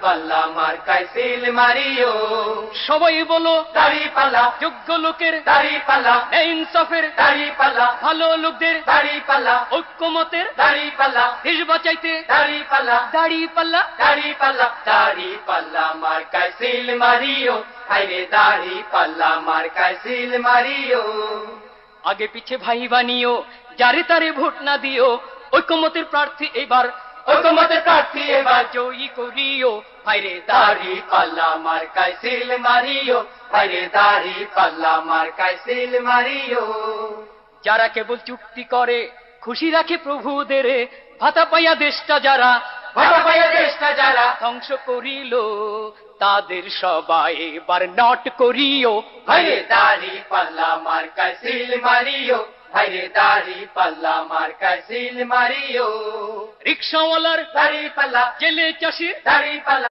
পাল্লা মার্কায় seal Mario. সবাই বলো দাড়ি পাল্লা, যোগ্য লোকের দাড়ি পাল্লা, ইনসাফের দাড়ি পাল্লা, ভালো লোকদের দাড়ি পাল্লা, ঐক্যমতের দাড়ি পাল্লা, দেশ বাঁচাইতে দাড়ি পাল্লা, দাড়ি পাল্লা। দাড়ি পাল্লা, দাড়ি পাল্লা মার্কায় সিল মারিও। হাইরে দাড়ি পাল্লা মার্কায় সিল মারিও। আগে পিছে ভাই বানিও, যারে তারে ভোট না দিও, ঐক্যমতের প্রার্থী এবার ঐক্যমতের প্রার্থী এবার জয়ী করিও। ভাইরে দাড়ি পাল্লা মার্কায় সিল মারিও। হাইরে দাড়ি পাল্লা মার্কায় সিল মারিও। যারা কেবল চুক্তি করে খুশি রাখে প্রভুদের, ভাতা পাইয়া দেশটা যারা ভাটা পাইয়া দেশটা যারা ধ্বংস করিল, তাদের সবাই এবার নট করিও। ভাইরে দাড়ি পাল্লা মার্কায় সিল মারিও। ভাইরে দাড়ি পাল্লা মার্কায় সিল মারিও। রিক্সাওয়ালার দাড়ি পাল্লা, জেলে চাষির দাড়ি পাল্লা।